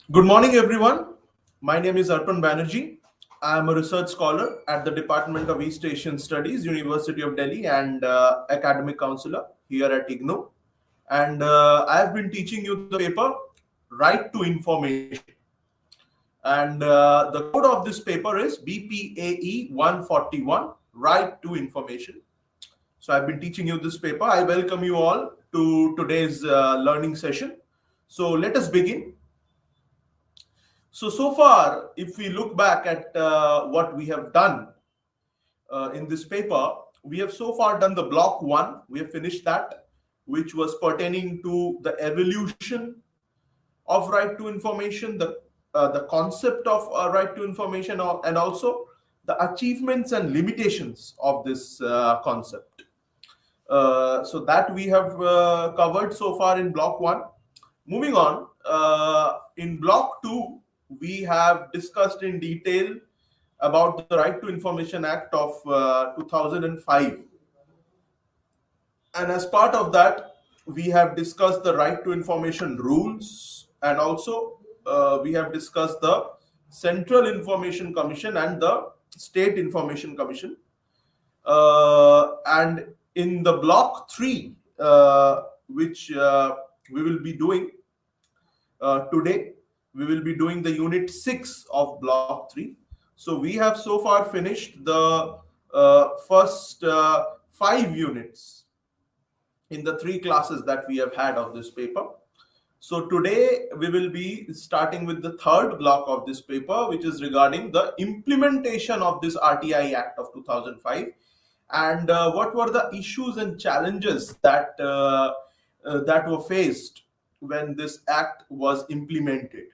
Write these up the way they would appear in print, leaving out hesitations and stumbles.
Good morning, everyone. My name is ARPAN BANERJEE. I am a research scholar at the Department of East Asian Studies, University of Delhi, and academic counselor here at IGNOU. And I have been teaching you the paper Right to Information. And the code of this paper is BPAE 141, Right to Information. So I've been teaching you this paper. I welcome you all to today's learning session. So let us begin. So far, if we look back at what we have done in this paper, we have so far done the block one. We have finished that, which was pertaining to the evolution of right to information, the concept of right to information, and also the achievements and limitations of this concept. So that we have covered so far in block one. Moving on, in block two, we have discussed in detail about the Right to Information Act of 2005. And as part of that, we have discussed the Right to Information rules, and also we have discussed the Central Information Commission and the State Information Commission. And in the block three, which we will be doing today, we will be doing the unit 6 of block 3. So we have so far finished the first 5 units in the 3 classes that we have had of this paper. So today we will be starting with the third block of this paper, which is regarding the implementation of this RTI Act of 2005 and what were the issues and challenges that were faced when this act was implemented.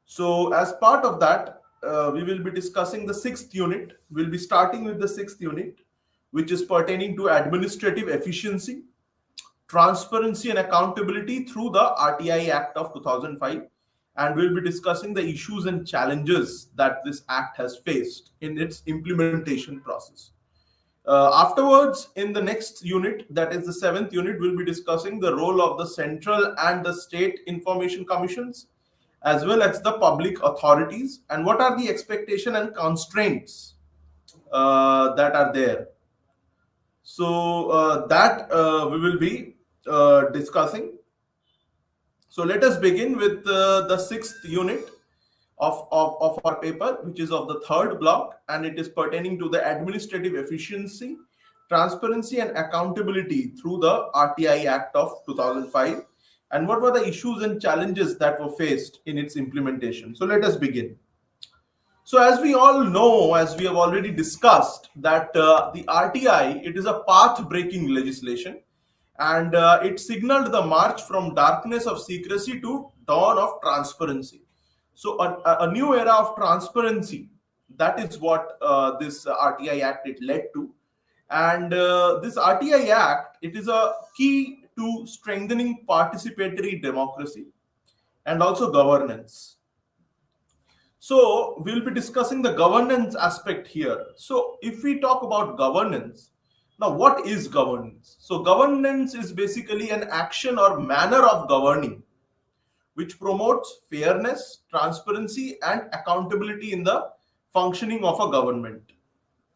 So as part of that, we will be discussing the 6th unit. We'll be starting with the 6th unit, which is pertaining to administrative efficiency, transparency and accountability through the RTI Act of 2005. And we'll be discussing the issues and challenges that this act has faced in its implementation process. Afterwards, in the next unit, that is the 7th unit, we'll be discussing the role of the central and the state information commissions, as well as the public authorities, and what are the expectation and constraints that are there. So that we will be discussing. So let us begin with the 6th unit of our paper, which is of the 3rd block, and it is pertaining to the administrative efficiency, transparency and accountability through the RTI Act of 2005, and what were the issues and challenges that were faced in its implementation. So let us begin. So as we all know, as we have already discussed, that the RTI, it is a path-breaking legislation, and it signaled the march from darkness of secrecy to dawn of transparency. So a new era of transparency, that is what this RTI Act it led to. And this RTI Act, it is a key to strengthening participatory democracy and also governance. So we'll be discussing the governance aspect here. So if we talk about governance, now what is governance? So governance is basically an action or manner of governing which promotes fairness, transparency, and accountability in the functioning of a government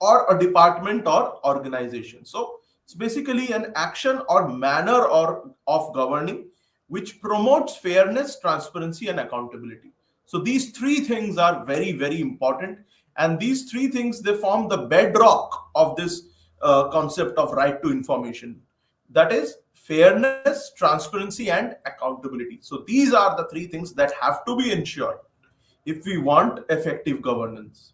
or a department or organization. So it's basically an action or manner of governing which promotes fairness, transparency, and accountability. So these 3 things are very, very important, and these 3 things, they form the bedrock of this concept of right to information. That is fairness, transparency, and accountability. So these are the 3 things that have to be ensured if we want effective governance.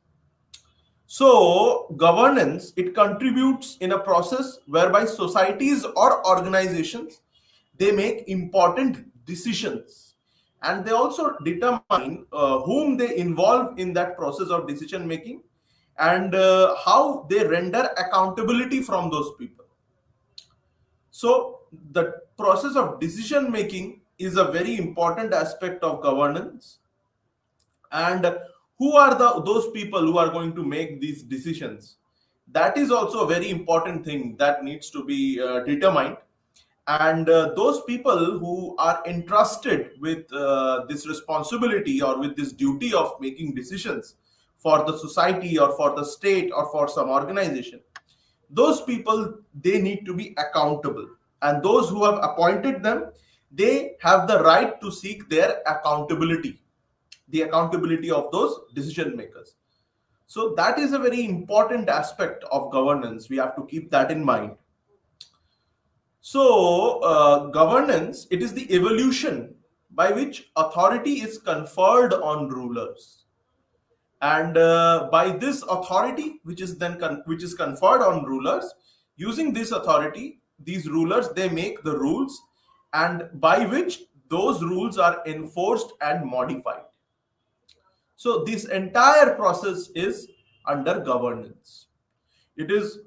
So governance, it contributes in a process whereby societies or organizations, they make important decisions, and they also determine whom they involve in that process of decision making, and how they render accountability from those people. So the process of decision making is a very important aspect of governance. And who are those people who are going to make these decisions? That is also a very important thing that needs to be determined. And those people who are entrusted with this responsibility or with this duty of making decisions for the society or for the state or for some organization, those people, they need to be accountable, and those who have appointed them, they have the right to seek their accountability, the accountability of those decision makers. So that is a very important aspect of governance. We have to keep that in mind. So governance, it is the evolution by which authority is conferred on rulers, and by this authority which is which is conferred on rulers, using this authority, these rulers, they make the rules, and by which those rules are enforced and modified. So this entire process is under governance. It is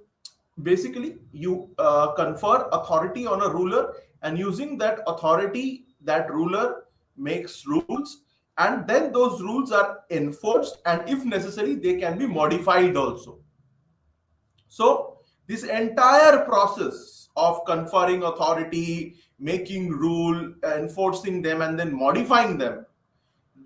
basically you confer authority on a ruler, and using that authority, that ruler makes rules, and then those rules are enforced, and if necessary they can be modified also. So this entire process of conferring authority, making rule, enforcing them, and then modifying them,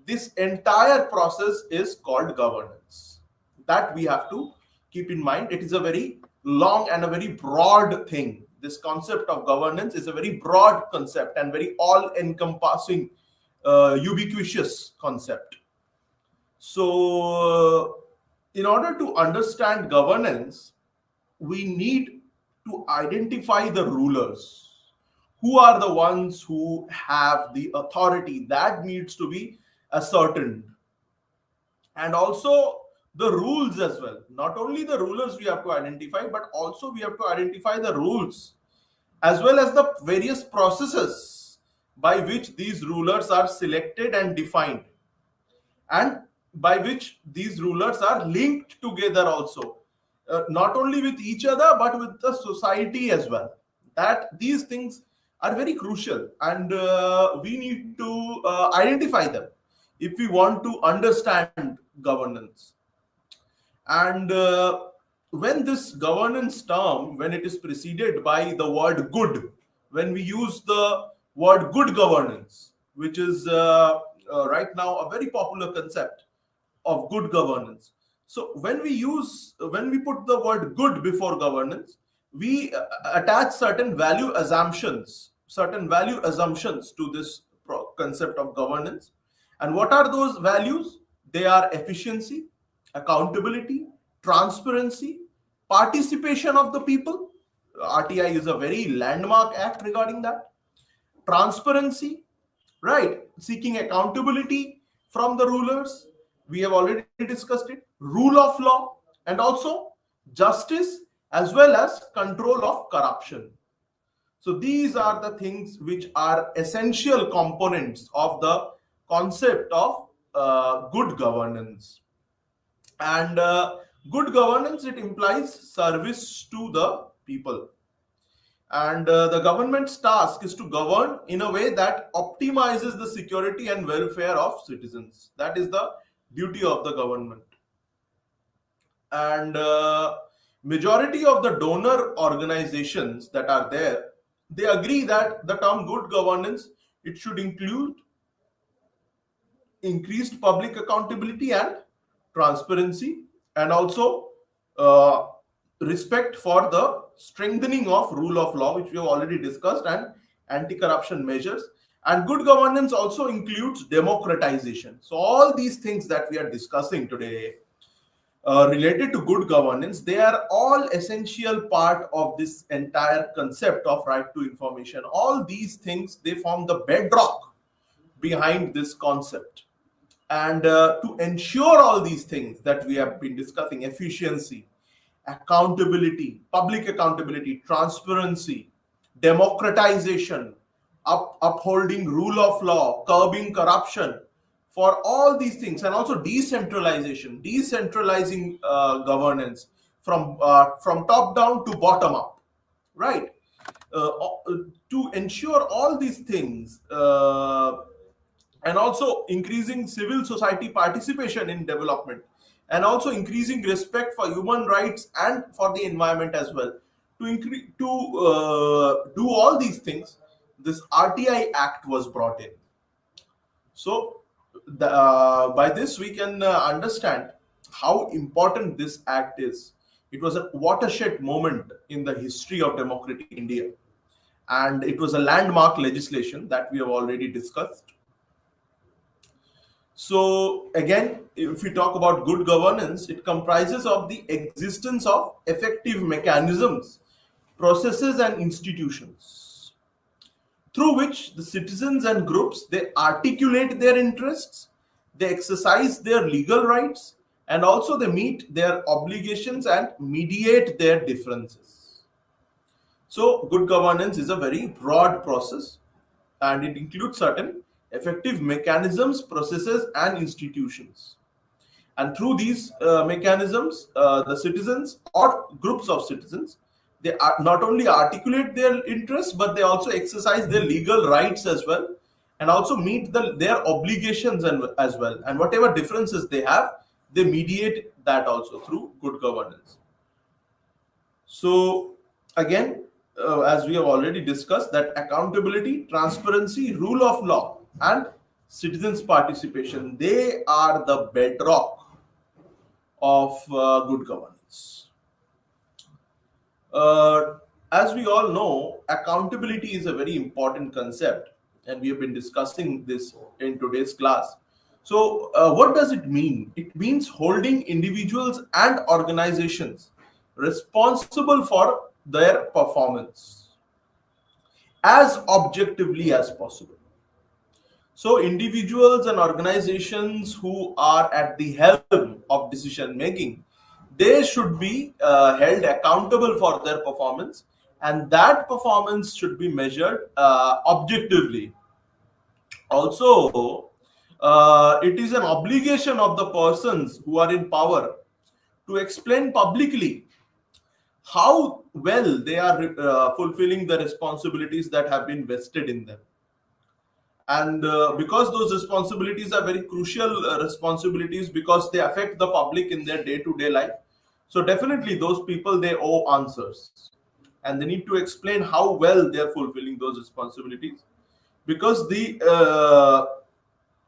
this entire process is called governance. That we have to keep in mind. It is a very long and a very broad thing. This concept of governance is a very broad concept and very all-encompassing, ubiquitous concept. So, in order to understand governance, we need to identify the rulers. Who are the ones who have the authority that needs to be ascertained? And also the rules as well. Not only the rulers we have to identify, but also we have to identify the rules as well as the various processes by which these rulers are selected and defined, and by which these rulers are linked together also, not only with each other but with the society as well. That these things are very crucial, and we need to identify them if we want to understand governance. And when this governance term, when it is preceded by the word good, when we use the word good governance, which is right now a very popular concept of good governance. So when we put the word good before governance, we attach certain value assumptions to this concept of governance. And what are those values? They are efficiency, accountability, transparency, participation of the people. RTI is a very landmark act regarding that. Transparency, right? Seeking accountability from the rulers. We have already discussed it. Rule of law, and also justice, as well as control of corruption. So these are the things which are essential components of the concept of good governance. And good governance, it implies service to the people. And the government's task is to govern in a way that optimizes the security and welfare of citizens. That is the duty of the government. And majority of the donor organizations that are there, they agree that the term good governance, it should include increased public accountability and transparency, and also respect for the strengthening of rule of law, which we have already discussed, and anti-corruption measures. And good governance also includes democratization. So all these things that we are discussing today related to good governance, they are all essential part of this entire concept of right to information. All these things, they form the bedrock behind this concept. And to ensure all these things that we have been discussing, efficiency, accountability, public accountability, transparency, democratization, upholding rule of law, curbing corruption, for all these things, and also decentralization, decentralizing governance from top down to bottom up, right? To ensure all these things, and also increasing civil society participation in development, and also increasing respect for human rights and for the environment as well. to do all these things, this RTI Act was brought in. So, by this we can understand how important this act is. It was a watershed moment in the history of democratic India, and it was a landmark legislation that we have already discussed. So, again, if we talk about good governance, it comprises of the existence of effective mechanisms, processes, and institutions through which the citizens and groups they articulate their interests, they exercise their legal rights, and also they meet their obligations and mediate their differences. So good governance is a very broad process, and it includes certain effective mechanisms, processes, and institutions. And through these mechanisms, the citizens or groups of citizens, they not only articulate their interests, but they also exercise their legal rights as well, and also meet their obligations as well. And whatever differences they have, they mediate that also through good governance. So again, as we have already discussed, that accountability, transparency, rule of law, and citizens' participation, they are the bedrock of good governance. As we all know, accountability is a very important concept, and we have been discussing this in today's class. So, what does it mean? It means holding individuals and organizations responsible for their performance as objectively as possible. So, individuals and organizations who are at the helm of decision making, they should be held accountable for their performance, and that performance should be measured objectively. Also, it is an obligation of the persons who are in power to explain publicly how well they are fulfilling the responsibilities that have been vested in them. And because those responsibilities are very crucial responsibilities, because they affect the public in their day-to-day life, so definitely those people, they owe answers, and they need to explain how well they are fulfilling those responsibilities. Because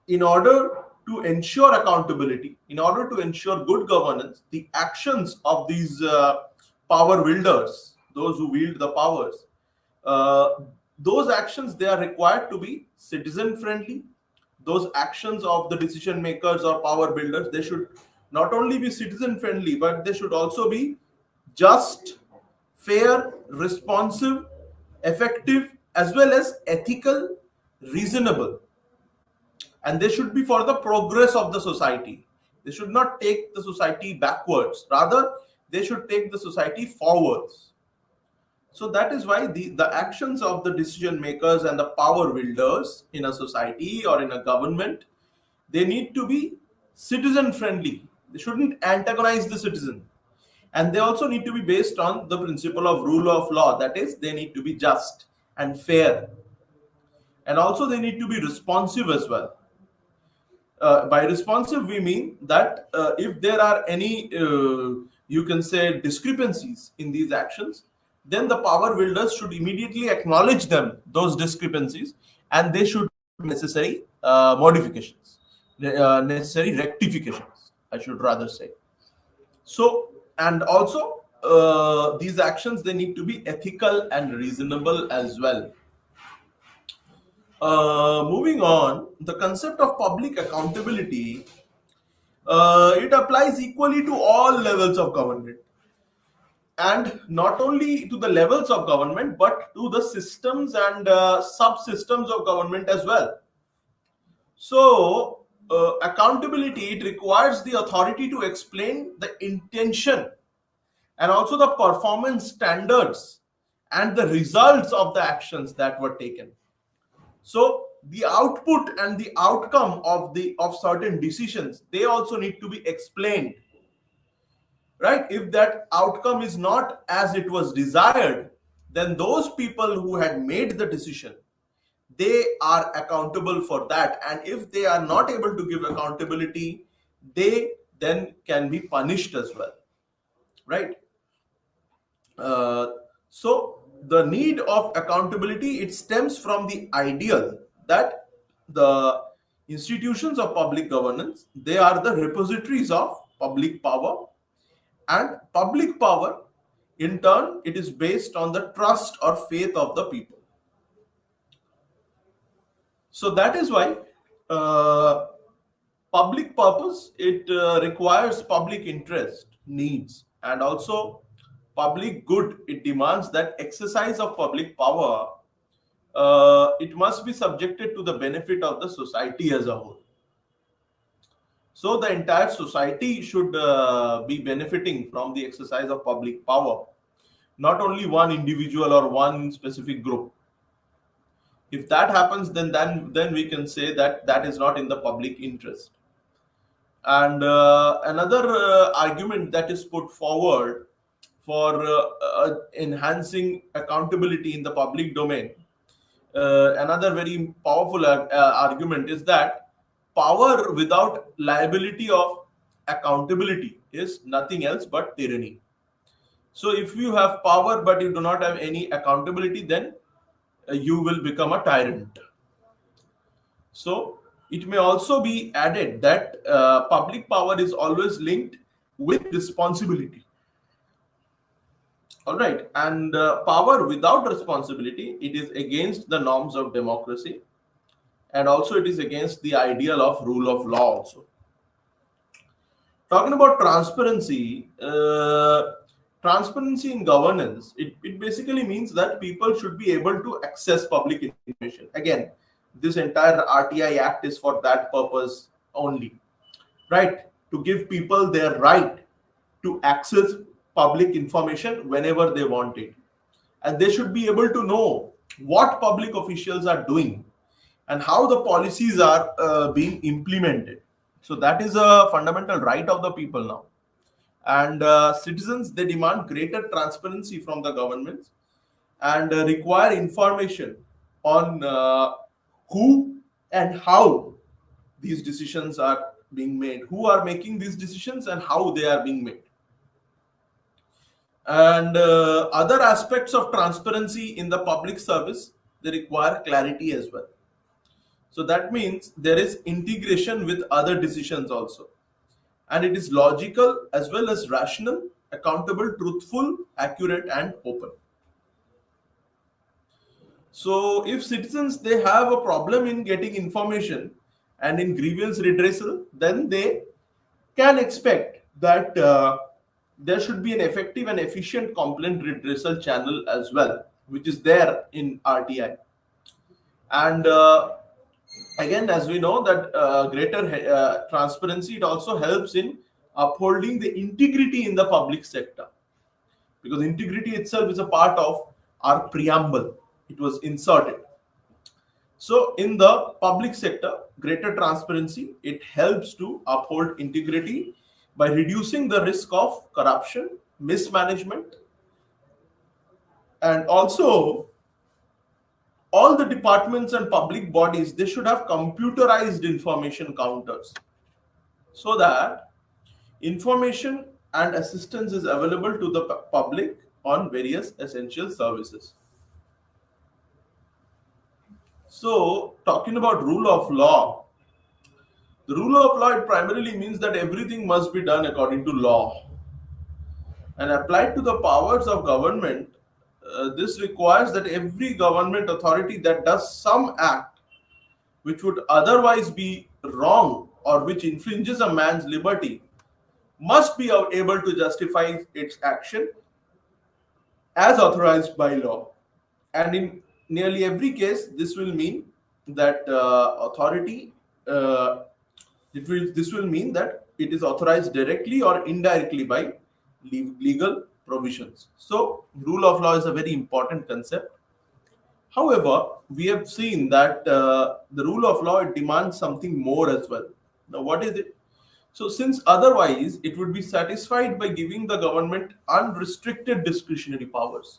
in order to ensure accountability, in order to ensure good governance, the actions of these power wielders, those who wield the powers, those actions, they are required to be citizen friendly. Those actions of the decision makers or power builders, they should not only be citizen friendly, but they should also be just, fair, responsive, effective, as well as ethical, reasonable. And they should be for the progress of the society. They should not take the society backwards, rather they should take the society forwards. So that is why the actions of the decision makers and the power wielders in a society or in a government, they need to be citizen friendly. They shouldn't antagonize the citizen. And they also need to be based on the principle of rule of law. That is, they need to be just and fair. And also they need to be responsive as well. By responsive, we mean that if there are any, you can say, discrepancies in these actions, then the power wielders should immediately acknowledge them, those discrepancies, and they should necessary modifications, necessary rectifications, I should rather say. So, and also these actions, they need to be ethical and reasonable as well. Moving on, the concept of public accountability, it applies equally to all levels of government, and not only to the levels of government, but to the systems and subsystems of government as well. So, accountability, it requires the authority to explain the intention and also the performance standards and the results of the actions that were taken. So the output and the outcome of certain decisions, they also need to be explained, right? If that outcome is not as it was desired, then those people who had made the decision, they are accountable for that. And if they are not able to give accountability, they then can be punished as well, right? So the need of accountability, it stems from the ideal that the institutions of public governance, they are the repositories of public power, and public power in turn, it is based on the trust or faith of the people. So that is why uh, public purpose, it requires public interest needs, and also public good, it demands that exercise of public power, it must be subjected to the benefit of the society as a whole. So the entire society should be benefiting from the exercise of public power, not only one individual or one specific group. If that happens, then we can say that that is not in the public interest. And another argument that is put forward for enhancing accountability in the public domain, another very powerful argument is that power without liability of accountability is nothing else but tyranny. So if you have power but you do not have any accountability, then you will become a tyrant. So it may also be added that public power is always linked with responsibility. All right, and power without responsibility, it is against the norms of democracy, and also it is against the ideal of rule of law also. Talking about transparency, transparency in governance, it basically means that people should be able to access public information. Again, this entire RTI Act is for that purpose only, right? To give people their right to access public information whenever they want it. And they should be able to know what public officials are doing and how the policies are being implemented. So that is a fundamental right of the people now. And citizens, they demand greater transparency from the governments, and require information on who and how these decisions are being made, who are making these decisions and how they are being made. And other aspects of transparency in the public service, they require clarity as well. So that means there is integration with other decisions also, and it is logical as well as rational, accountable, truthful, accurate, and open. So if citizens, they have a problem in getting information and in grievance redressal, then they can expect that there should be an effective and efficient complaint redressal channel as well, which is there in RTI. And again, as we know that greater transparency, it also helps in upholding the integrity in the public sector, because integrity itself is a part of our preamble. It was inserted. So in the public sector, greater transparency, it helps to uphold integrity by reducing the risk of corruption, mismanagement, and also all the departments and public bodies, they should have computerized information counters, so that information and assistance is available to the public on various essential services. So talking about rule of law, the rule of law, it primarily means that everything must be done according to law, and applied to the powers of government. This requires that every government authority that does some act which would otherwise be wrong or which infringes a man's liberty must be able to justify its action as authorized by law. And in nearly every case, this will mean that authority, this will mean that it is authorized directly or indirectly by legal provisions. So rule of law is a very important concept. However, we have seen that the rule of law, it demands something more as well. Now, what is it? So since otherwise it would be satisfied by giving the government unrestricted discretionary powers,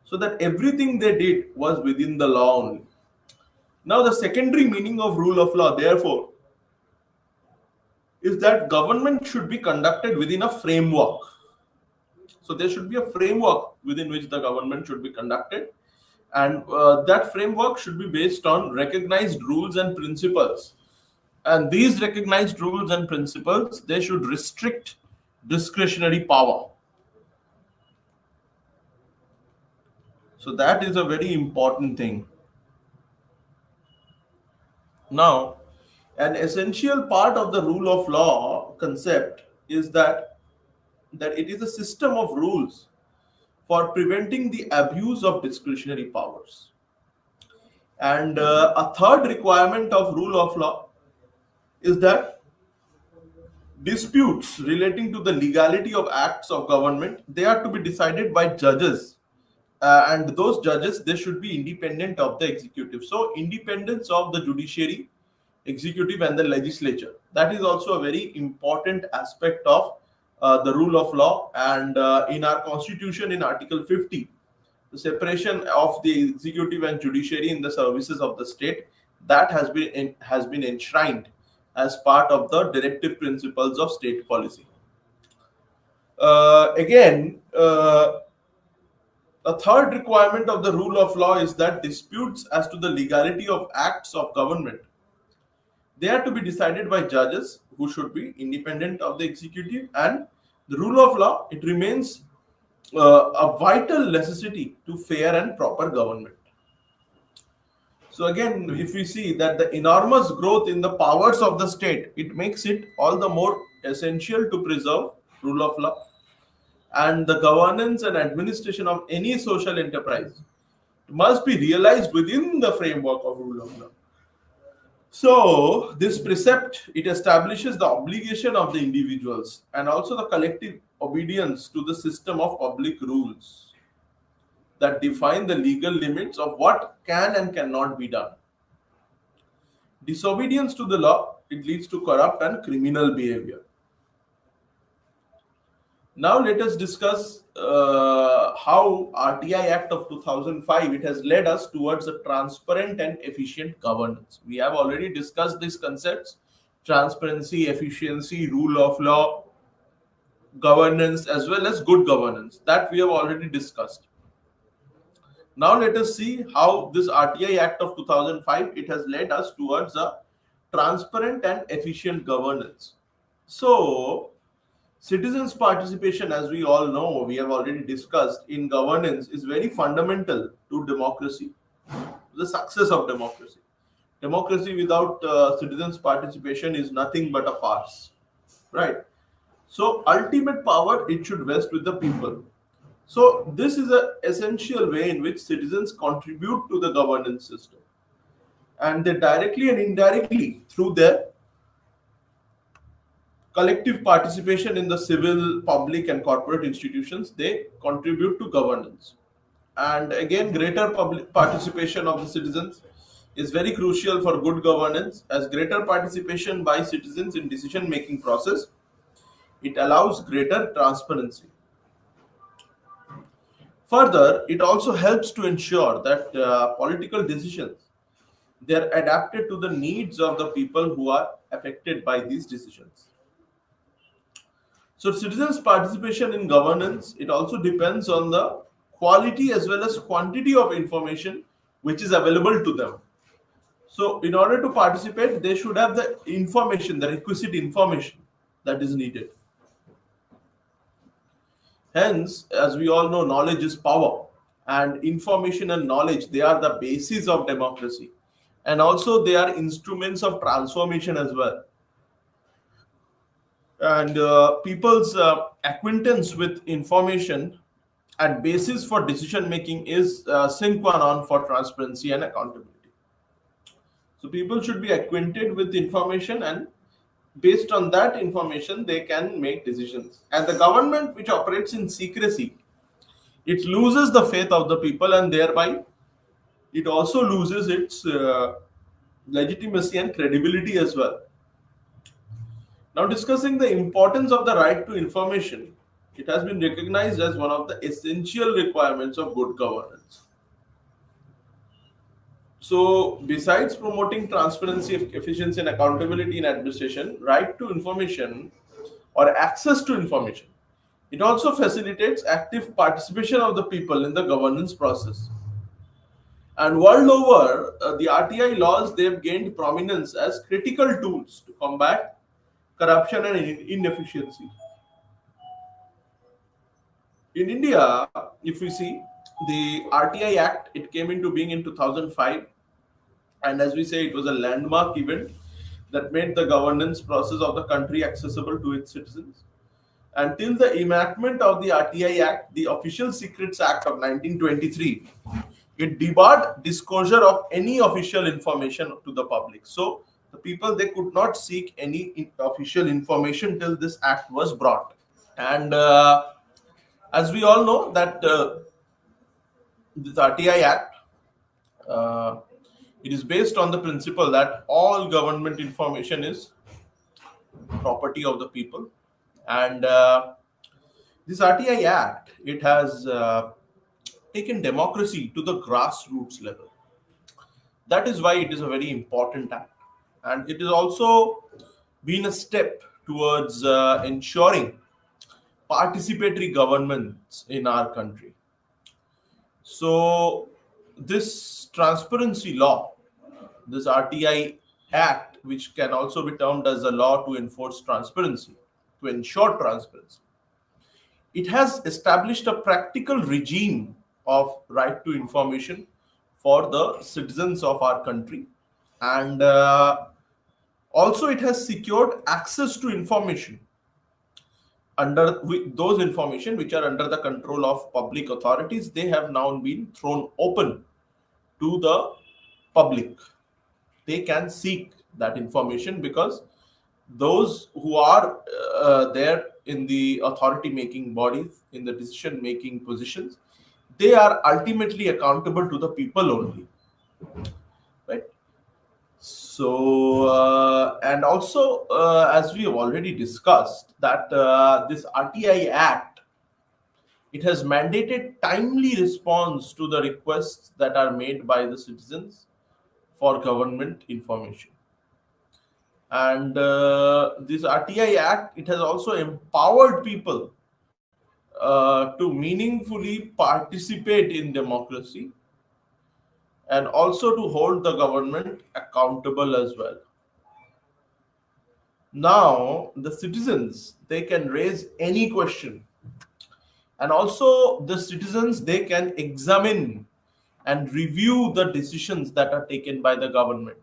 so that everything they did was within the law only. Now, the secondary meaning of rule of law, therefore, is that government should be conducted within a framework. So there should be a framework within which the government should be conducted. And that framework should be based on recognized rules and principles. And these recognized rules and principles, they should restrict discretionary power. So that is a very important thing. Now, an essential part of the rule of law concept is that it is a system of rules for preventing the abuse of discretionary powers. And a third requirement of rule of law is that disputes relating to the legality of acts of government, they are to be decided by judges, and those judges, they should be independent of the executive. So independence of the judiciary, executive, and the legislature, that is also a very important aspect of the rule of law. And in our constitution, in article 50, the separation of the executive and judiciary in the services of the state, that has been enshrined as part of the directive principles of state policy. Again, a third requirement of the rule of law is that disputes as to the legality of acts of government, they are to be decided by judges who should be independent of the executive. And the rule of law, it remains a vital necessity to fair and proper government. So again, if we see that the enormous growth in the powers of the state, it makes it all the more essential to preserve rule of law. And the governance and administration of any social enterprise must be realized within the framework of rule of law. So this precept, it establishes the obligation of the individuals and also the collective obedience to the system of public rules that define the legal limits of what can and cannot be done. Disobedience to the law, it leads to corrupt and criminal behavior. Now let us discuss how RTI Act of 2005, it has led us towards a transparent and efficient governance. We have already discussed these concepts: transparency, efficiency, rule of law, governance, as well as good governance. That we have already discussed. Now let us see how this RTI Act of 2005, it has led us towards a transparent and efficient governance. So citizens' participation, as we all know, we have already discussed, in governance is very fundamental to democracy, the success of democracy. Democracy without citizens' participation is nothing but a farce, right? So ultimate power, it should vest with the people. So this is an essential way in which citizens contribute to the governance system, and they directly and indirectly, through their collective participation in the civil, public, and corporate institutions, they contribute to governance. And again, greater public participation of the citizens is very crucial for good governance, as greater participation by citizens in decision making process, it allows greater transparency. Further, it also helps to ensure that political decisions, they are adapted to the needs of the people who are affected by these decisions. So citizens' participation in governance, it also depends on the quality as well as quantity of information which is available to them. So in order to participate, they should have the information, the requisite information that is needed. Hence, as we all know, knowledge is power, and information and knowledge, they are the basis of democracy, and also they are instruments of transformation as well. And people's acquaintance with information and basis for decision making is sine qua non for transparency and accountability. So people should be acquainted with information, and based on that information, they can make decisions. And the government which operates in secrecy, it loses the faith of the people, and thereby it also loses its legitimacy and credibility as well. Now, discussing the importance of the right to information, it has been recognized as one of the essential requirements of good governance. So, besides promoting transparency, efficiency, and accountability in administration, right to information or access to information, It also facilitates active participation of the people in the governance process. And world over, the RTI laws, they've gained prominence as critical tools to combat corruption and inefficiency. In India, if we see the RTI Act, it came into being in 2005, and as we say, it was a landmark event that made the governance process of the country accessible to its citizens. Until the enactment of the RTI Act, the Official Secrets Act of 1923, it debarred disclosure of any official information to the public. So the people, they could not seek any official information till this act was brought. And as we all know that this RTI Act, uh, it is based on the principle that all government information is property of the people. And this RTI Act, it has taken democracy to the grassroots level. That is why it is a very important act. And it has also been a step towards ensuring participatory governments in our country. So, this transparency law, this RTI Act, which can also be termed as a law to enforce transparency, to ensure transparency, it has established a practical regime of right to information for the citizens of our country. And also, it has secured access to information those information which are under the control of public authorities. They have now been thrown open to the public. They can seek that information because those who are there in the authority making bodies, in the decision making positions, they are ultimately accountable to the people only, right? So and also as we have already discussed that this RTI Act, it has mandated timely response to the requests that are made by the citizens for government information. And this RTI Act, it has also empowered people to meaningfully participate in democracy and also to hold the government accountable as well. Now, the citizens, they can raise any question, and also the citizens, they can examine and review the decisions that are taken by the government.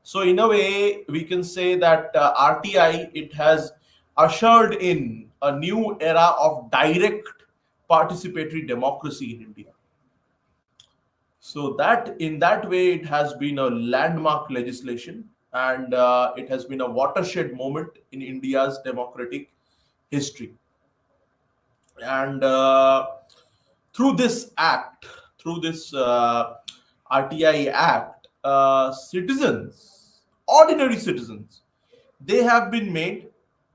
So in a way, we can say that RTI, it has ushered in a new era of direct participatory democracy in India. So that in that way, it has been a landmark legislation, and it has been a watershed moment in India's democratic history. And through this act, through this RTI Act, citizens, ordinary citizens, they have been made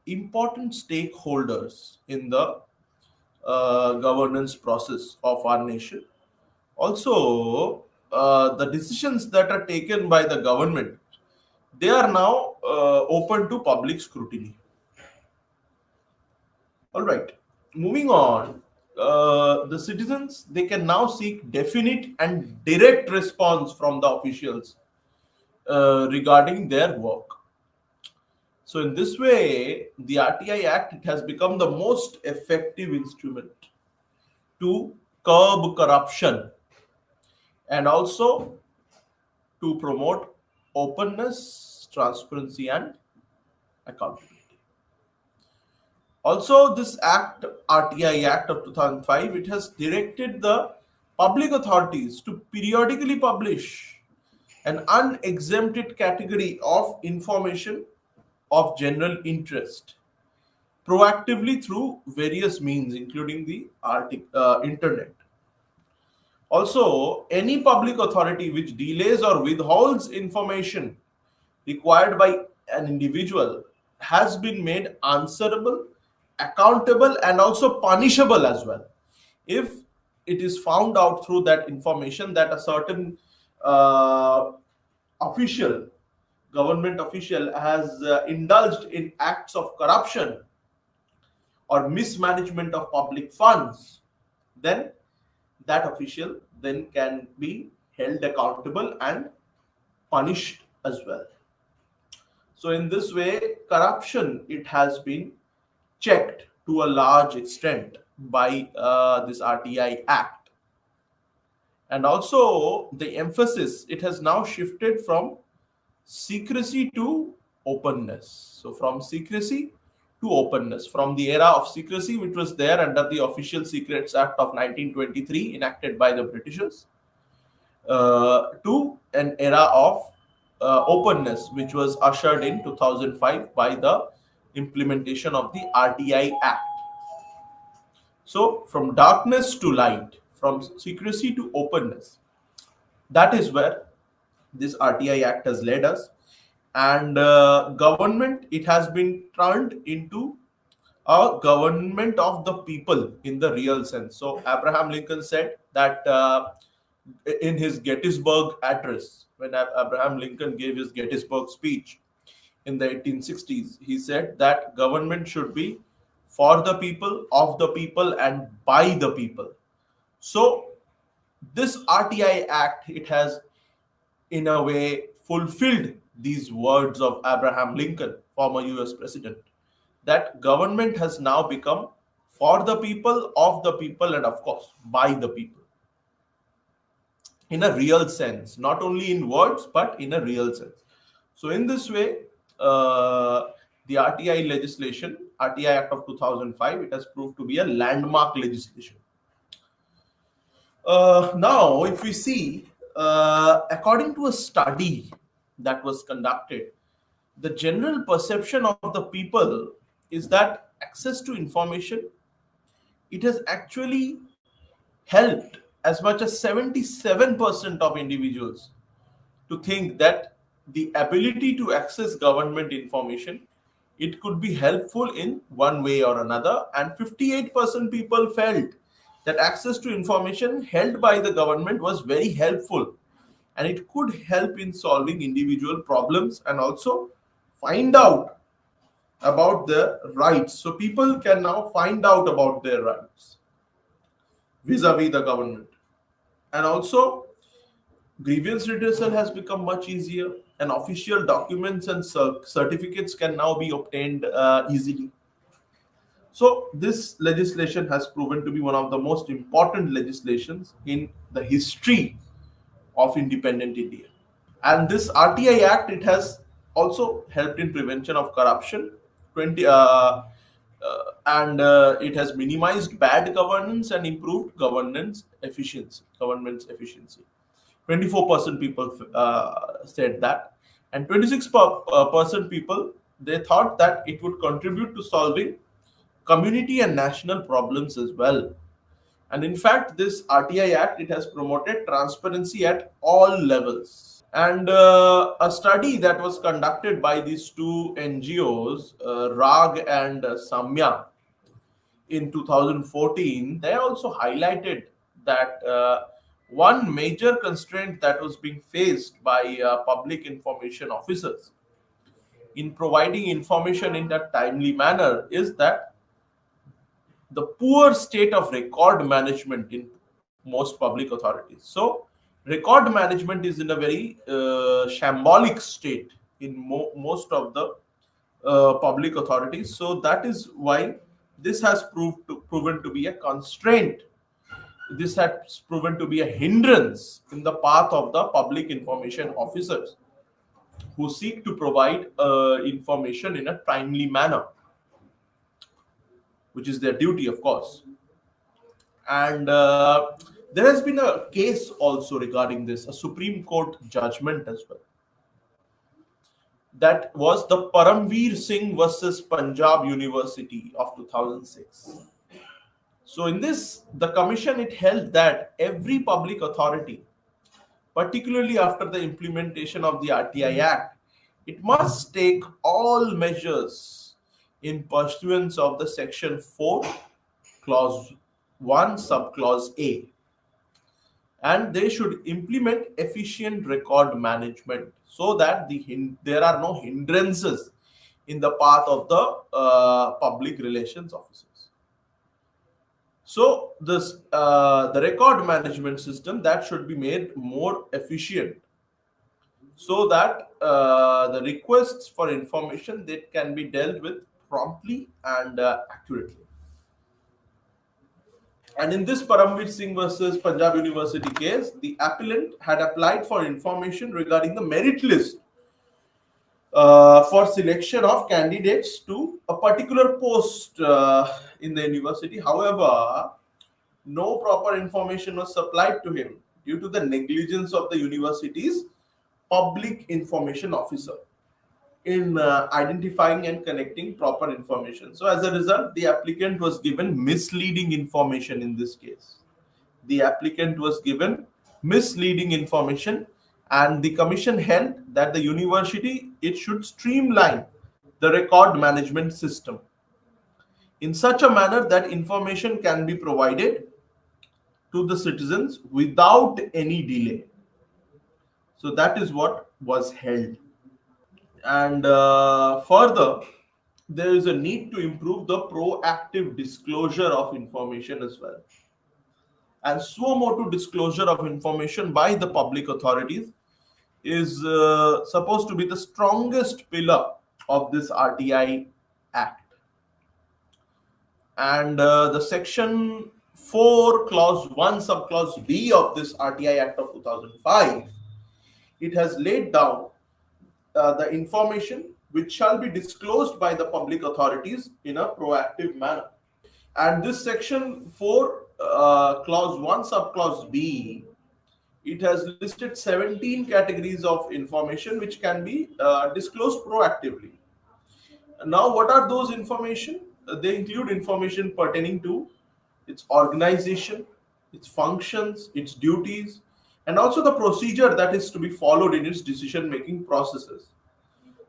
important stakeholders in the governance process of our nation. Also, the decisions that are taken by the government, they are now open to public scrutiny. All right, moving on. The citizens, they can now seek definite and direct response from the officials regarding their work. So in this way, the RTI Act, it has become the most effective instrument to curb corruption and also to promote openness, transparency, and accountability. Also, this act, RTI Act of 2005, it has directed the public authorities to periodically publish an unexempted category of information of general interest proactively through various means, including the internet. Also, any public authority which delays or withholds information required by an individual has been made answerable, accountable, and also punishable as well. If it is found out through that information that a certain official, government official, has indulged in acts of corruption, or mismanagement of public funds, then that official then can be held accountable and punished as well. So in this way, corruption, it has been checked to a large extent by this RTI Act. And also the emphasis, it has now shifted from secrecy to openness. So from secrecy to openness, from the era of secrecy which was there under the Official Secrets Act of 1923 enacted by the Britishers, to an era of openness which was ushered in 2005 by the implementation of the RTI Act. So from darkness to light, from secrecy to openness, that is where this RTI Act has led us. And government, it has been turned into a government of the people in the real sense. So Abraham Lincoln said that in his Gettysburg Address, when Abraham Lincoln gave his Gettysburg speech in the 1860s, he said that government should be for the people, of the people, and by the people. So this RTI Act, it has in a way fulfilled these words of Abraham Lincoln, former US president, that government has now become for the people, of the people, and of course by the people, in a real sense, not only in words but in a real sense. So in this way, the RTI legislation, RTI Act of 2005, it has proved to be a landmark legislation. Now if we see, according to a study that was conducted, the general perception of the people is that access to information, it has actually helped as much as 77% of individuals to think that the ability to access government information, it could be helpful in one way or another, and 58% people felt that access to information held by the government was very helpful and it could help in solving individual problems and also find out about their rights. So people can now find out about their rights vis-a-vis the government. And also grievance redressal has become much easier, and official documents and certificates can now be obtained easily. So this legislation has proven to be one of the most important legislations in the history of independent India. And this RTI Act, it has also helped in prevention of corruption. It has minimized bad governance and improved government's efficiency. 24% people said that, and 26% people, they thought that it would contribute to solving community and national problems as well. And in fact, this RTI Act, it has promoted transparency at all levels. And a study that was conducted by these two NGOs, RAG and Samya, in 2014, they also highlighted that one major constraint that was being faced by public information officers in providing information in a timely manner is that the poor state of record management in most public authorities. So record management is in a very shambolic state in most of the public authorities. So that is why this has proven to be a constraint. This has proven to be a hindrance in the path of the public information officers who seek to provide information in a timely manner, which is their duty, of course. And there has been a case also regarding this, a Supreme Court judgment as well. That was the Paramveer Singh versus Punjab University of 2006. So in this, the commission, it held that every public authority, particularly after the implementation of the RTI Act, it must take all measures in pursuance of the Section 4, Clause 1, Subclause A. And they should implement efficient record management so that there are no hindrances in the path of the public relations officers. So this the record management system that should be made more efficient, so that the requests for information that can be dealt with promptly and accurately. And in this Paramveer Singh versus Punjab University case, the appellant had applied for information regarding the merit list for selection of candidates to a particular post in the university. However, no proper information was supplied to him due to the negligence of the university's public information officer in identifying and connecting proper information. So as a result, the applicant was given misleading information in this case. The applicant was given misleading information, and the commission held that the university, it should streamline the record management system in such a manner that information can be provided to the citizens without any delay. So that is what was held. And further, there is a need to improve the proactive disclosure of information as well. And suo motu disclosure of information by the public authorities is supposed to be the strongest pillar of this RTI Act. And the section 4 clause 1 subclause B of this RTI Act of 2005, it has laid down the information which shall be disclosed by the public authorities in a proactive manner. And this section 4 clause 1 subclause B, it has listed 17 categories of information which can be disclosed proactively. Now, what are those information? They include information pertaining to its organization, its functions, its duties, and also the procedure that is to be followed in its decision-making processes.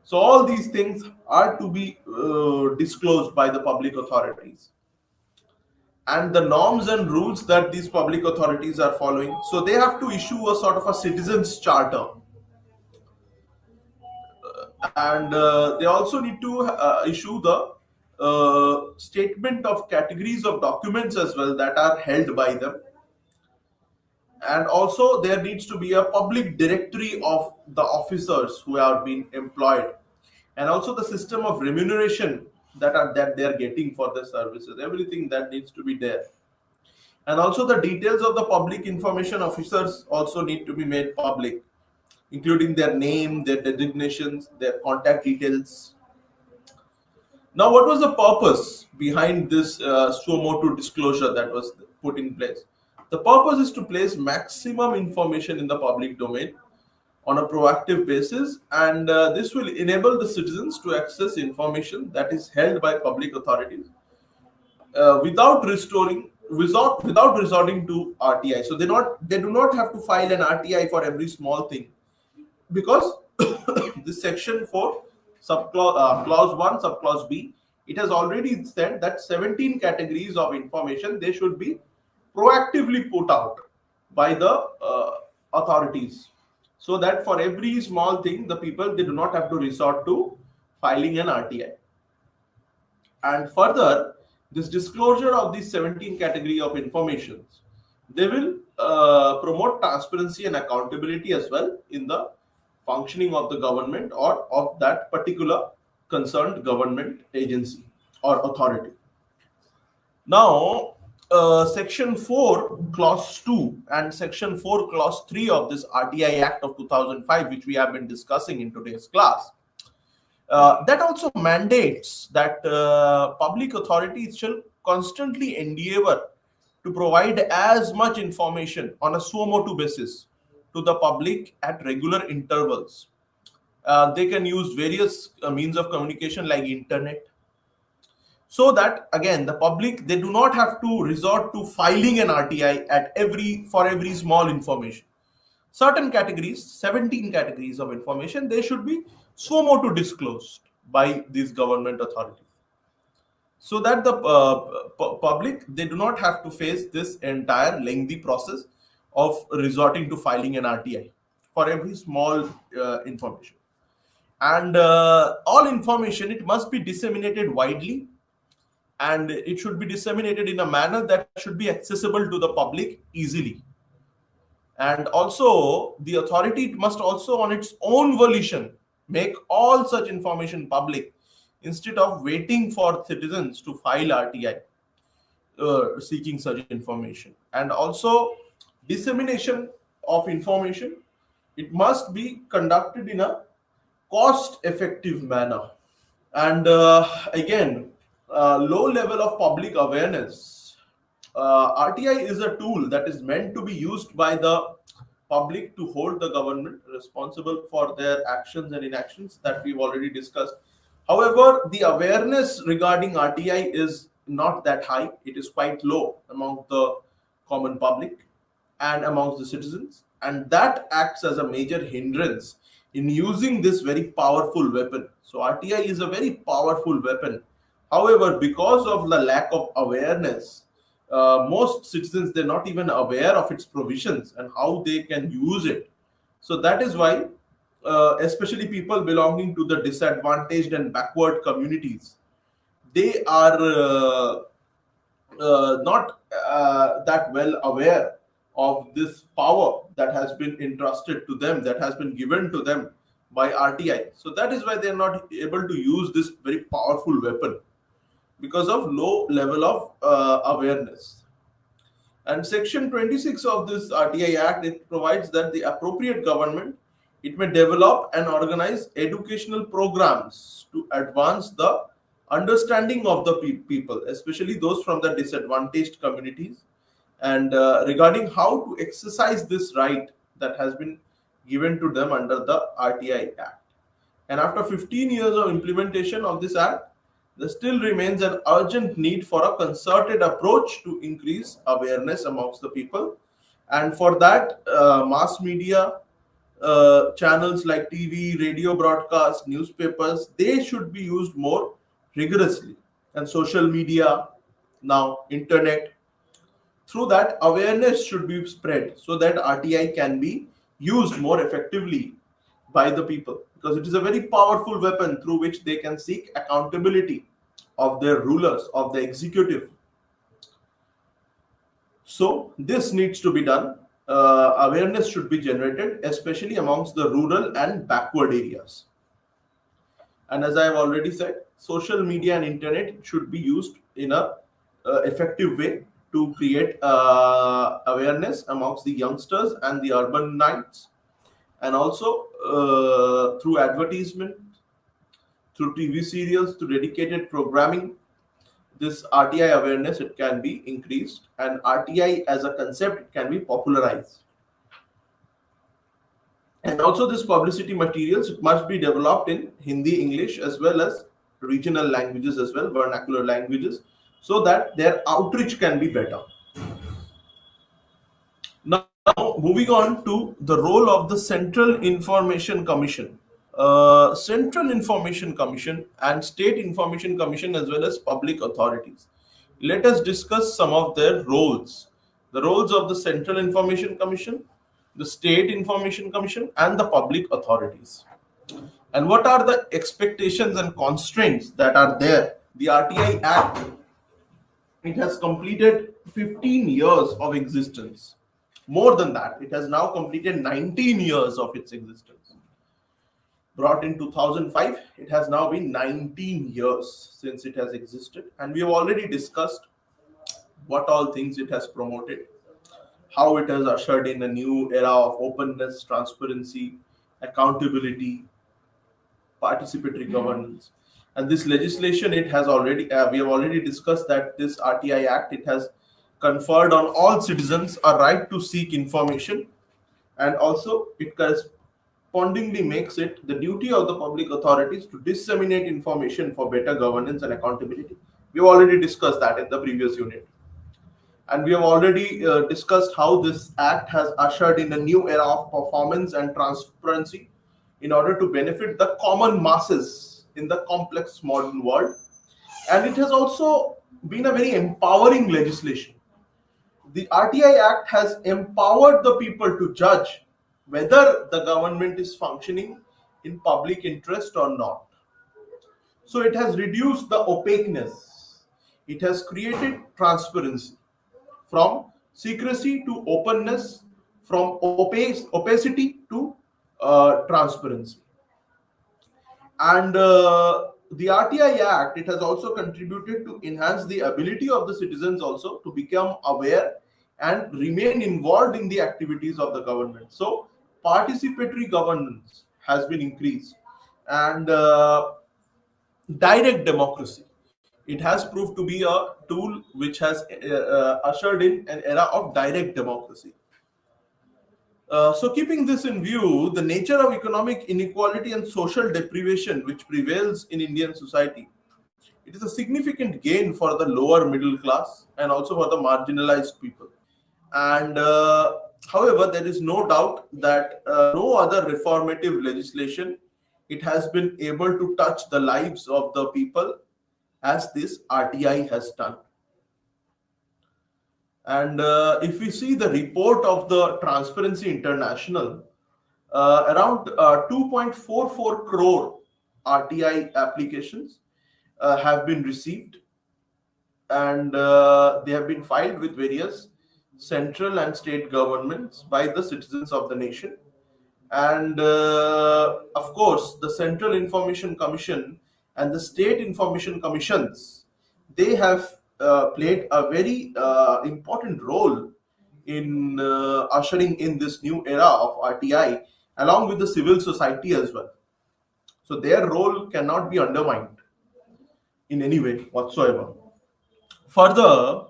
So all these things are to be disclosed by the public authorities. And the norms and rules that these public authorities are following, so they have to issue a sort of a citizens charter. And they also need to issue the statement of categories of documents as well that are held by them. And also there needs to be a public directory of the officers who are being employed, and also the system of remuneration that they are getting for their services. Everything that needs to be there. And also the details of the public information officers also need to be made public, including their name, their designations, their contact details. Now, what was the purpose behind this suo motu disclosure that was put in place? The purpose is to place maximum information in the public domain on a proactive basis, and this will enable the citizens to access information that is held by public authorities without resorting to RTI. So they do not have to file an RTI for every small thing, because this section 4 clause 1 subclause B, it has already said that 17 categories of information, they should be proactively put out by the authorities, so that for every small thing the people, they do not have to resort to filing an RTI. And further, this disclosure of these 17 category of informations, they will promote transparency and accountability as well in the functioning of the government or of that particular concerned government agency or authority. Now, section 4 clause 2 and section 4 clause 3 of this RTI Act of 2005, which we have been discussing in today's class, that also mandates that public authorities shall constantly endeavor to provide as much information on a suo motu basis to the public at regular intervals. They can use various means of communication like internet, so that again the public, they do not have to resort to filing an RTI for every small information. Certain categories, 17 categories of information, they should be suo motu disclosed by these government authorities, so that the public, they do not have to face this entire lengthy process of resorting to filing an RTI for every small information. And all information, it must be disseminated widely and it should be disseminated in a manner that should be accessible to the public easily. And also, the authority must also, on its own volition, make all such information public instead of waiting for citizens to file RTI seeking such information. And also, dissemination of information, it must be conducted in a cost effective manner. And again, low level of public awareness. RTI is a tool that is meant to be used by the public to hold the government responsible for their actions and inactions that we've already discussed. However, the awareness regarding RTI is not that high. It is quite low among the common public and amongst the citizens, and that acts as a major hindrance in using this very powerful weapon. So RTI is a very powerful weapon. However, because of the lack of awareness, most citizens, they're not even aware of its provisions and how they can use it. So that is why, especially people belonging to the disadvantaged and backward communities, they are not that well aware of this power that has been entrusted to them, that has been given to them by RTI. So that is why they are not able to use this very powerful weapon, because of low level of awareness. And section 26 of this RTI Act, it provides that the appropriate government, it may develop and organize educational programs to advance the understanding of the people, especially those from the disadvantaged communities, and regarding how to exercise this right that has been given to them under the RTI Act. And after 15 years of implementation of this act, there still remains an urgent need for a concerted approach to increase awareness amongst the people. And for that, mass media channels like TV, radio broadcast, newspapers, they should be used more rigorously. And social media, now internet, through that awareness should be spread so that RTI can be used more effectively by the people, because it is a very powerful weapon through which they can seek accountability of their rulers, of the executive. So this needs to be done. Awareness should be generated, especially amongst the rural and backward areas. And as I have already said, social media and internet should be used in a effective way to create awareness amongst the youngsters and the urbanites, and also through advertisement, through TV serials, through dedicated programming, this RTI awareness, it can be increased, and RTI as a concept can be popularized. And also this publicity materials, it must be developed in Hindi, English, as well as regional languages as well, vernacular languages, so that their outreach can be better. Now, moving on to the role of the Central Information Commission. Central Information Commission and State Information Commission, as well as public authorities. Let us discuss some of their roles. The roles of the Central Information Commission, the State Information Commission, and the public authorities. And what are the expectations and constraints that are there? The RTI Act, it has completed 15 years of existence. More than that, it has now completed 19 years of its existence. Brought in 2005, it has now been 19 years since it has existed, and we have already discussed what all things it has promoted, how it has ushered in a new era of openness, transparency, accountability, participatory governance. And this legislation, it has already we have already discussed that this RTI Act, it has conferred on all citizens a right to seek information, and also it correspondingly makes it the duty of the public authorities to disseminate information for better governance and accountability. We have already discussed that in the previous unit. And we have already discussed how this act has ushered in a new era of performance and transparency in order to benefit the common masses in the complex modern world. And it has also been a very empowering legislation. The RTI Act has empowered the people to judge whether the government is functioning in public interest or not. So it has reduced the opaqueness. it has created transparency, from secrecy to openness, from opacity to transparency. And the RTI Act, it has also contributed to enhance the ability of the citizens also to become aware and remain involved in the activities of the government. So participatory governance has been increased, and direct democracy, it has proved to be a tool which has ushered in an era of direct democracy. So, keeping this in view, the nature of economic inequality and social deprivation which prevails in Indian society, it is a significant gain for the lower middle class and also for the marginalized people. And however, there is no doubt that no other reformative legislation, it has been able to touch the lives of the people as this RTI has done. And if we see the report of the Transparency International, around 2.44 crore RTI applications have been received, and they have been filed with various central and state governments by the citizens of the nation. And of course, the Central Information Commission and the State Information Commissions, they have played a very important role in ushering in this new era of RTI, along with the civil society as well. So their role cannot be undermined in any way whatsoever. Further,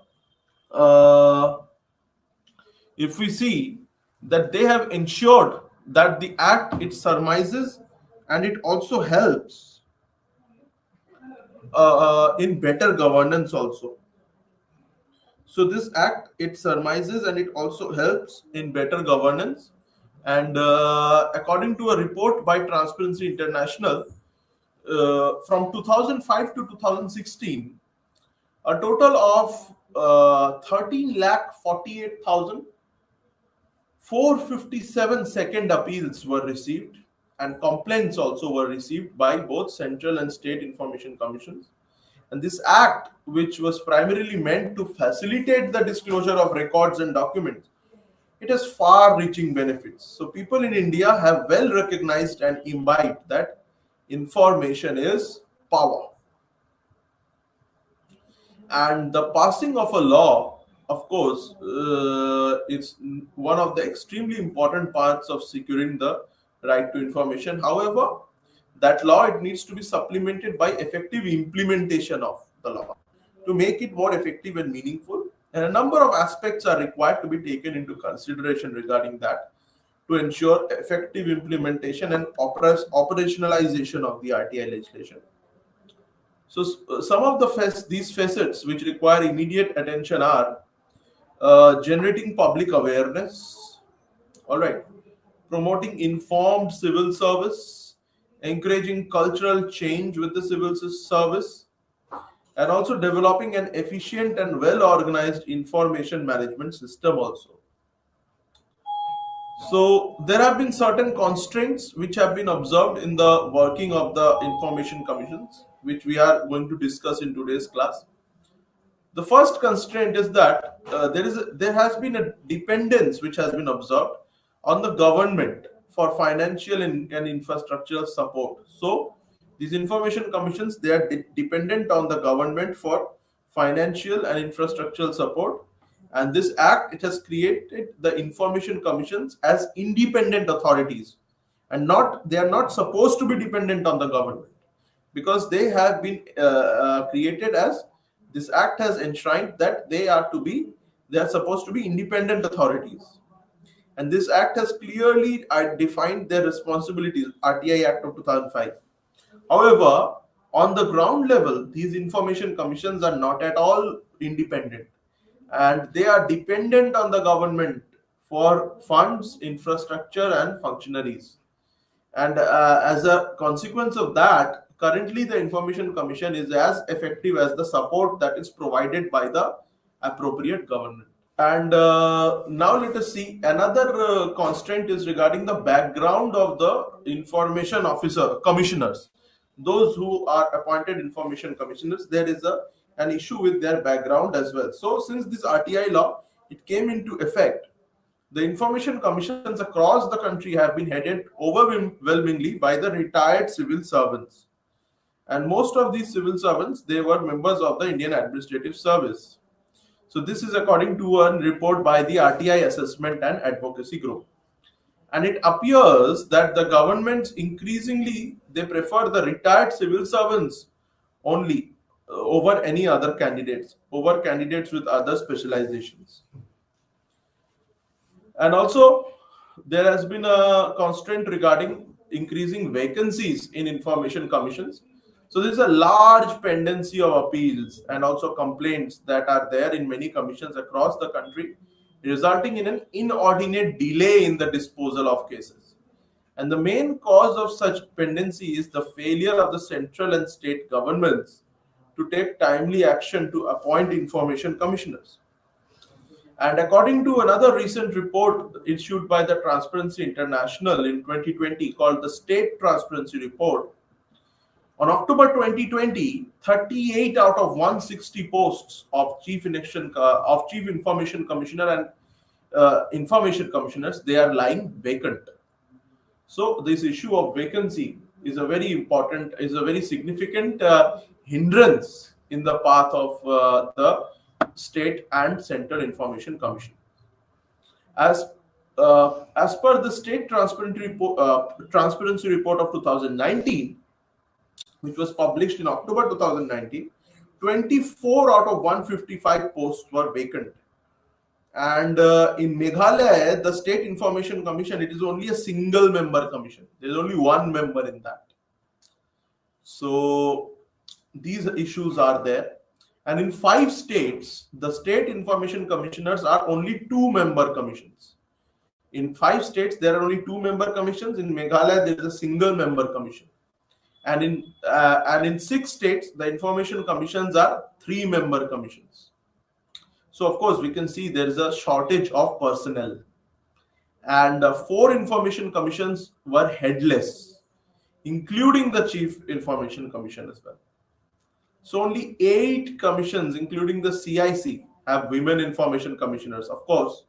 if we see that they have ensured that the act, it surmises and it also helps in better governance also. So this act, it surmises and it also helps in better governance. And according to a report by Transparency International, from 2005 to 2016, a total of 13,48,457 second appeals were received, and complaints also were received by both central and state information commissions. And this act, which was primarily meant to facilitate the disclosure of records and documents, it has far-reaching benefits. So people in India have well recognized and imbibed that information is power. And the passing of a law, of course, it's one of the extremely important parts of securing the right to information. However, that law, it needs to be supplemented by effective implementation of the law to make it more effective and meaningful. And a number of aspects are required to be taken into consideration regarding that to ensure effective implementation and operationalization of the RTI legislation. So some of these facets which require immediate attention are generating public awareness, all right, promoting informed civil service, encouraging cultural change with the civil service, and also developing an efficient and well-organized information management system also. So there have been certain constraints which have been observed in the working of the information commissions, which we are going to discuss in today's class. The first constraint is that there has been a dependence which has been observed on the government for financial and infrastructural support. So these information commissions, they are dependent on the government for financial and infrastructural support. And this act, it has created the information commissions as independent authorities, and they are not supposed to be dependent on the government, because they have been created as, this act has enshrined that they are supposed to be independent authorities. And this act has clearly defined their responsibilities, RTI Act of 2005. However, on the ground level, these information commissions are not at all independent, and they are dependent on the government for funds, infrastructure, and functionaries. And as a consequence of that, currently the Information Commission is as effective as the support that is provided by the appropriate government. And now let us see another constraint is regarding the background of the commissioners. Those who are appointed information commissioners, there is an issue with their background as well. So since this RTI law, it came into effect, the information commissions across the country have been headed overwhelmingly by the retired civil servants. And most of these civil servants, they were members of the Indian Administrative Service. So this is according to a report by the RTI Assessment and Advocacy Group. And it appears that the governments increasingly, they prefer the retired civil servants only over any other candidates, over candidates with other specializations. And also, there has been a constraint regarding increasing vacancies in information commissions. So there is a large pendency of appeals and also complaints that are there in many commissions across the country, resulting in an inordinate delay in the disposal of cases. And the main cause of such pendency is the failure of the central and state governments to take timely action to appoint information commissioners. And according to another recent report issued by the Transparency International in 2020 called the State Transparency Report, on October 2020, 38 out of 160 posts of Chief Information Commissioner and Information Commissioners, they are lying vacant. So this issue of vacancy is a very important, is a very significant hindrance in the path of the state and central information commission. As per the state transparency report of 2019, which was published in October 2019, 24 out of 155 posts were vacant. And in Meghalaya, the State Information Commission, it is only a single member commission. There is only one member in that. So these issues are there. And in 5 states, the state information commissioners are only 2-member commissions. In 5 states, there are only 2-member commissions. In Meghalaya, there is a single-member commission. And in 6 states, the information commissions are 3-member commissions. So, of course, we can see there is a shortage of personnel. And 4 information commissions were headless, including the Chief Information Commission as well. So only 8 commissions, including the CIC, have women information commissioners. Of course,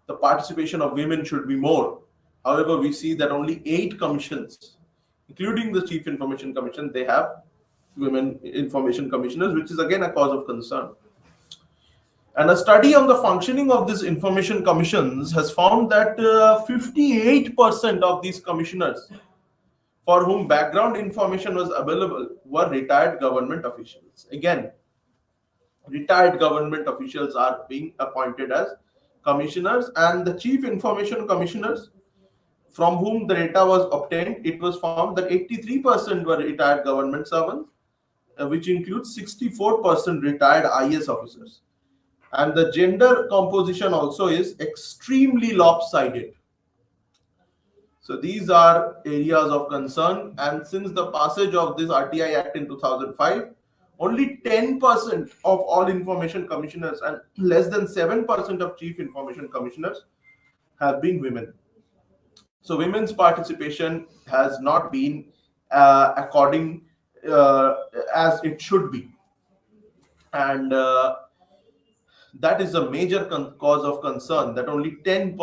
the participation of women should be more. However, we see that only 8 commissions, including the Chief Information Commission, they have women information commissioners, which is again a cause of concern. And a study on the functioning of these information commissions has found that 58% of these commissioners for whom background information was available were retired government officials. Again, retired government officials are being appointed as commissioners, and the Chief Information Commissioners from whom the data was obtained, it was found that 83% were retired government servants, which includes 64% retired IAS officers. And the gender composition also is extremely lopsided. So these are areas of concern, and since the passage of this RTI Act in 2005, only 10% of all information commissioners and less than 7% of chief information commissioners have been women. So women's participation has not been according as it should be. And that is a major cause of concern, that only 10%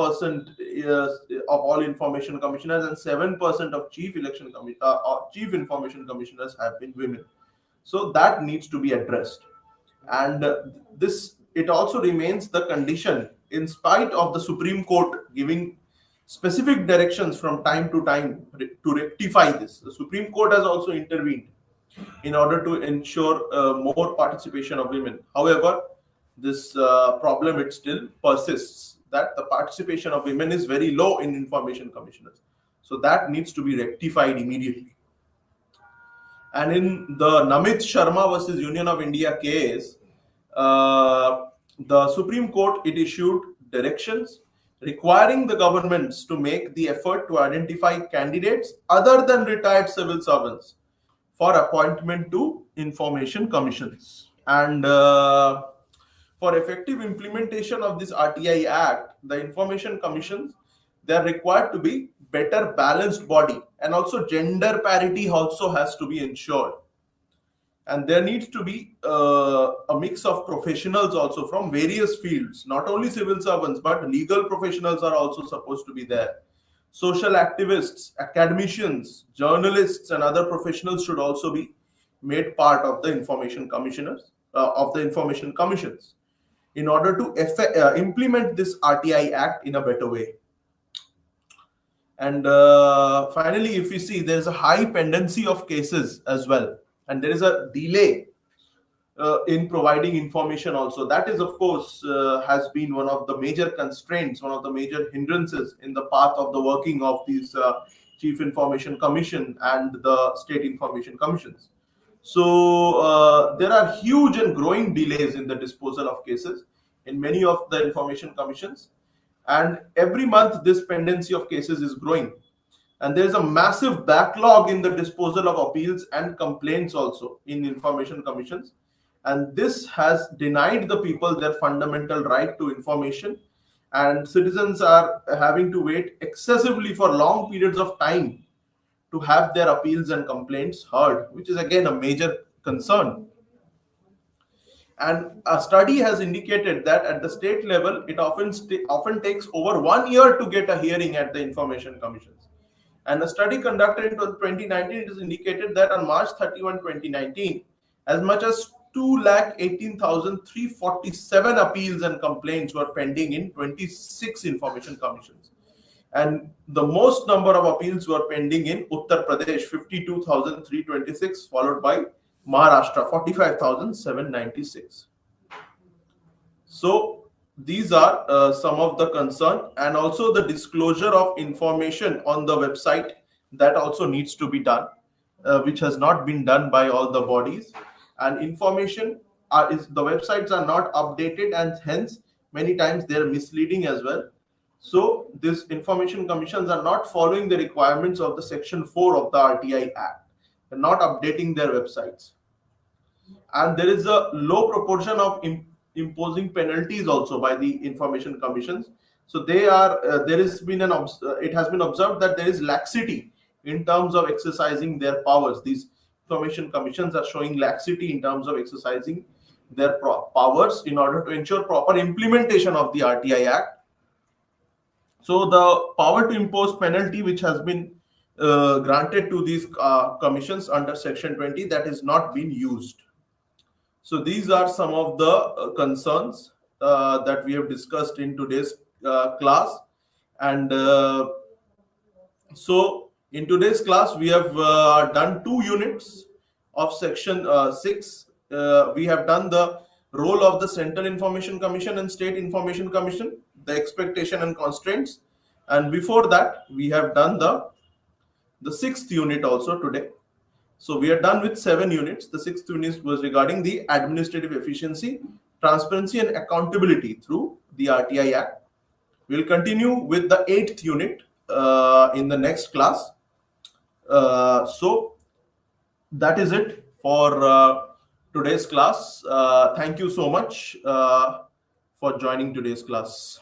of all information commissioners and 7% of chief information commissioners have been women. So that needs to be addressed. And it also remains the condition in spite of the Supreme Court giving specific directions from time to time to rectify this. The Supreme Court has also intervened in order to ensure more participation of women. However, this problem, it still persists, that the participation of women is very low in information commissioners. So that needs to be rectified immediately. And in the Namit Sharma versus Union of India case, the Supreme Court, it issued directions requiring the governments to make the effort to identify candidates other than retired civil servants for appointment to information commissions. And for effective implementation of this RTI Act, the information commissions, they are required to be better balanced body, and also gender parity also has to be ensured. And there needs to be a mix of professionals also from various fields. Not only civil servants, but legal professionals are also supposed to be there. Social activists, academicians, journalists, and other professionals should also be made part of the information commissioners of the information commissions in order to implement this RTI Act in a better way. And finally, if you see, there is a high pendency of cases as well, and there is a delay in providing information also. That is, of course, has been one of the major constraints, one of the major hindrances in the path of the working of these Chief Information Commission and the State Information Commissions. So there are huge and growing delays in the disposal of cases in many of the information commissions, and every month this pendency of cases is growing, and there is a massive backlog in the disposal of appeals and complaints also in information commissions, and this has denied the people their fundamental right to information, and citizens are having to wait excessively for long periods of time to have their appeals and complaints heard, which is again a major concern. And a study has indicated that at the state level, it often takes over 1 year to get a hearing at the information commissions. And a study conducted in 2019, it is indicated that on March 31, 2019, as much as 218,347 appeals and complaints were pending in 26 information commissions. And the most number of appeals were pending in Uttar Pradesh, 52,326, followed by Maharashtra, 45,796. So these are some of the concern, and also the disclosure of information on the website, that also needs to be done, which has not been done by all the bodies. And information the websites are not updated, and hence many times they are misleading as well. So these information commissions are not following the requirements of the Section 4 of the RTI Act. They're not updating their websites. And there is a low proportion of imposing penalties also by the information commissions. So it has been observed that there is laxity in terms of exercising their powers. These information commissions are showing laxity in terms of exercising their powers in order to ensure proper implementation of the RTI Act. So the power to impose penalty, which has been granted to these commissions under Section 20, that is not being used. So these are some of the concerns that we have discussed in today's class. And so in today's class, we have done 2 units of Section 6. We have done the role of the Central Information Commission and State Information Commission, the expectation and constraints. And before that, we have done the 6th unit also today. So we are done with 7 units. The 6th unit was regarding the administrative efficiency, transparency, and accountability through the RTI Act. We will continue with the 8th unit in the next class. So that is it for today's class. Thank you so much for joining today's class.